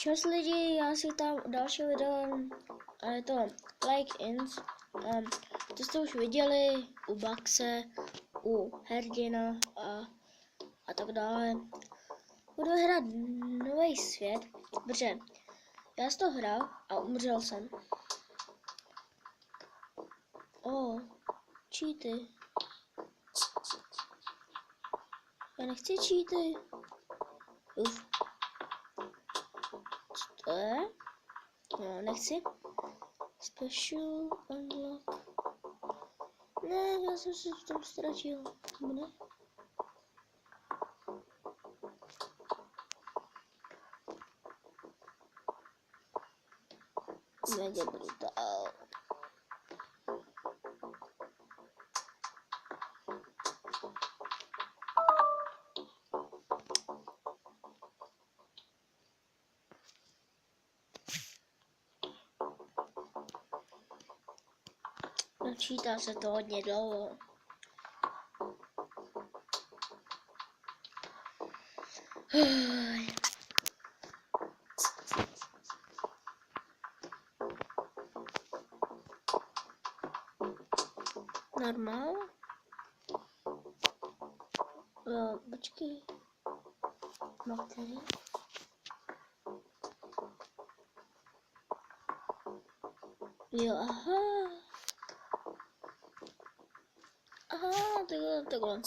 Čus lidi, já si tam další video, a je to Like Ins. To jste už viděli u Baxe, u Herdina a tak dále. Budu hrát nový svět, protože já jsem to hrál a umřel jsem. Cheaty. Já nechci cheaty. Uf. Co to je? No, nechci. Special unlock. Ne, já jsem se v tom ztratil. Ne? Mega brutal. Načítá se to hodně dlouho. Normál? Počkej. Bakterie? Jo, aha. Aha, takhle.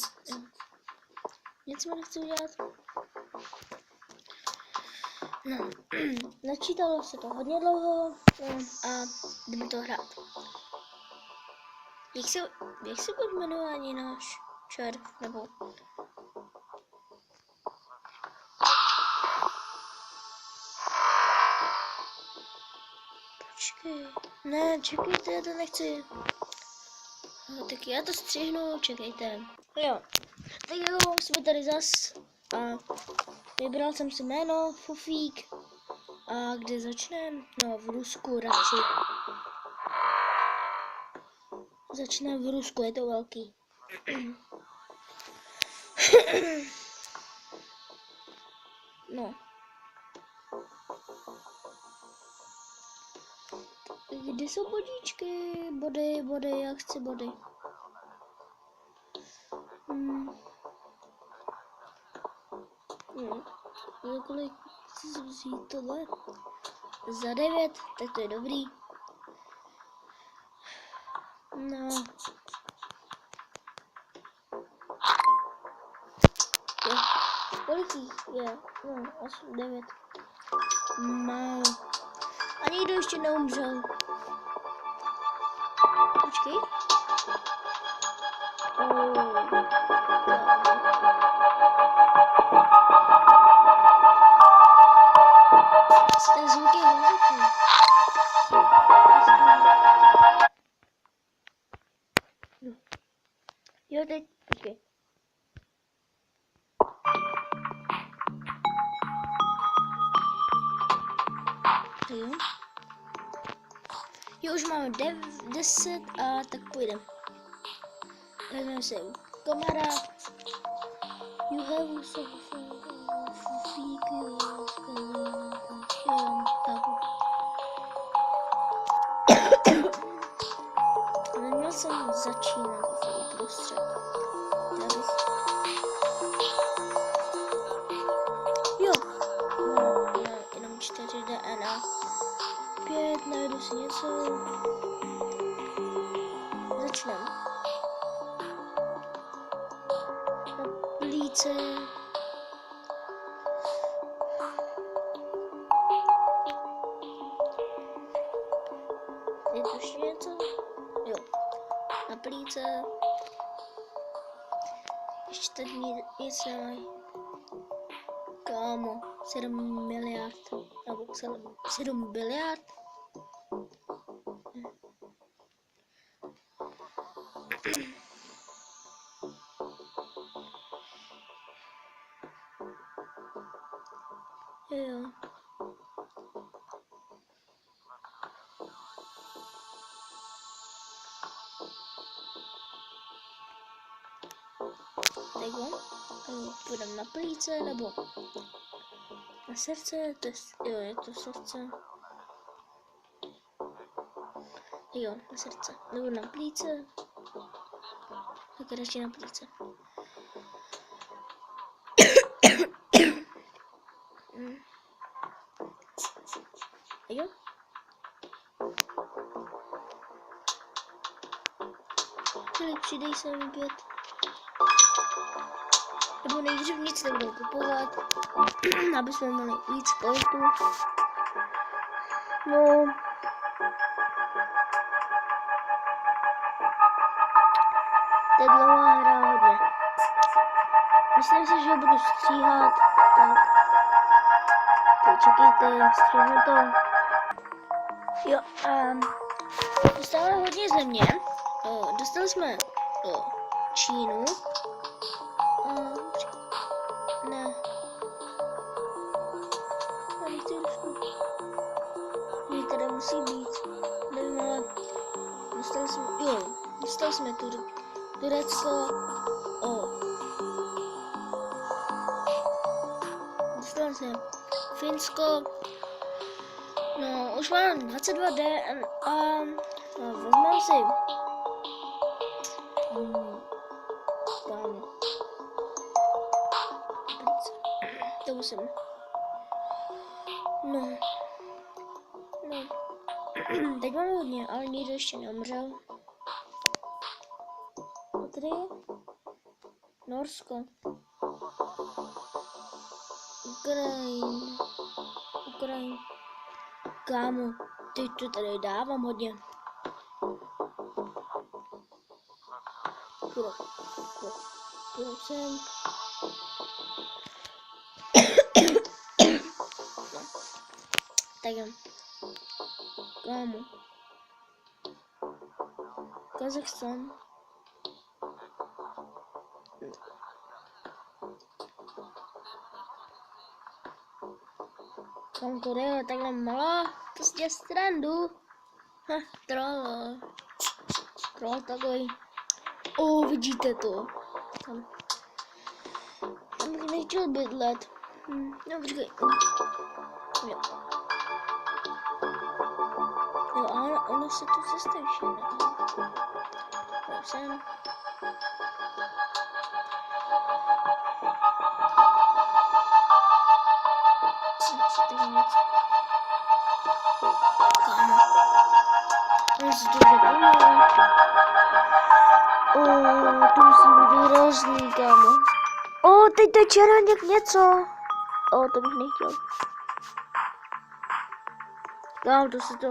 Nic mi nechci udělat. No, načítalo se to hodně dlouho a jdeme to hrát. Jak se bude jmenování náš čert, nebo... Počkej, ne, čekejte, já to nechci. No, tak já to střihnu, čekejte. Jo, tak jo, jsme tady zas a vybral jsem si jméno, Fufík. A kde začneme? No, v Rusku radši. Začneme v Rusku, je to velký. No. Kde jsou bodíčky? Body, já chci body. Za kolik chci vzít tohle? Za 9, tak to je dobrý. No. Jo. Kolik jich je? No, asi 9. Málo. A nikdo ještě neumřel. Počkej. Ten zvuk je velký. Jo, teď, počkej. Jo. Jo, už máme 10 a tak půjdeme. Vezmeme si kamarád. You have so neměl jsem začínat uprostřed. Jo. No, jenom 4 DNA. 5, najdu si něco. Začneme. Na plíce. Je tu ještě něco? Jo. Na plíce. Ještě tady nic nemají. Kámo, 7 miliard. Nebo 7 biliard. Jo. Tak jo. Půjdeme na plíce, nebo na srdce, to jo, je to srdce. Jo, na srdce. Nebo na plíce. Tak radši na plíce. Jo. Filip, přidej se opět. Nebo nejdřív nic nebudou kupovat, aby jsme měli víc sportu. No. To je dlouhá hra hodně. Myslím si, že budu stříhat, tak počkejte, stříhnu to. Jo, dostáváme hodně země. Dostali jsme Čínu. Ne. Tady chci trošku. Tady teda musí být. Nevím, ale dostali jsme Turecko. Dostali jsme Finsko. No, už mám 22D a vezmeme si tam. To musím. No. Teď máme hodně, ale nikdo ještě neumřel. A tady je Norsko. Ukrajina. Kámo, teď to tady dávám hodně. Půjdu sem. No. Tak jo. Kámo. Kazachstan. Kam Korea takhle malá, prostě strandu. Troll takový. Vidíte to. Tam bych nechtěl bydlet. No počkej. Jo. Jo, ale ono se tu cesta ještě nedá. Jo, sem. Kámo. On si to zapomněl. To musí být hrozný, kámo. Teď to je červeněk něco. To bych nechtěl. Kámo, to se to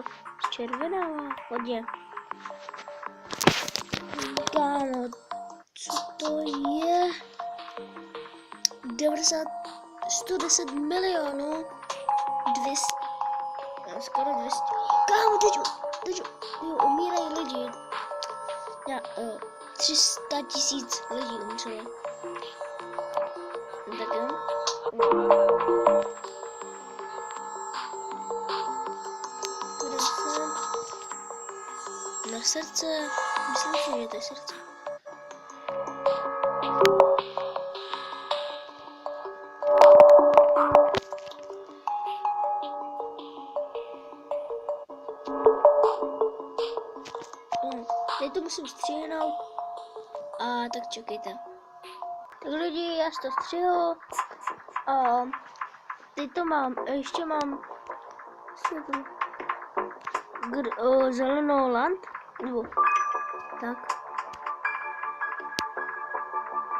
červenává hodně. Kámo, co to je? 110 milionů. 200. Skoro 200. Kámo, teď umírají lidi. 300 000 lidí umřelo. Tak jo. Na srdce. Myslím si, že to je srdce. Teď to musím stříhnout. Tak čekejte. Tak lidi, já to střihl. Teď to mám, ještě mám zelenou land, nebo tak.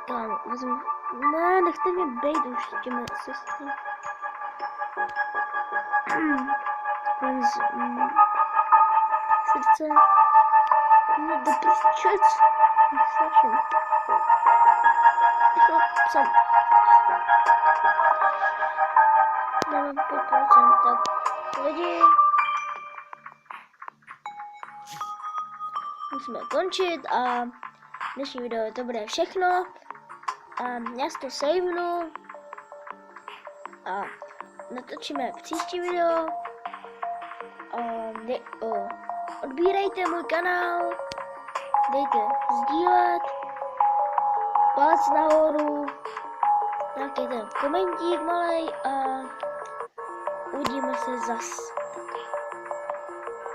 Kámo, vezmu. Ne, nechte mě bejt už s těmi sestry. Srdce. No do prčec. Neslyším. Sam. Máme 5%, tak lidi. Musíme končit a dnešní video to bude všechno. Já si to savenu a natočíme příští video. Odbírejte můj kanál, dejte sdílet, palec nahoru, nějaký ten komentík malej a uvidíme se zas.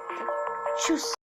Tak čus.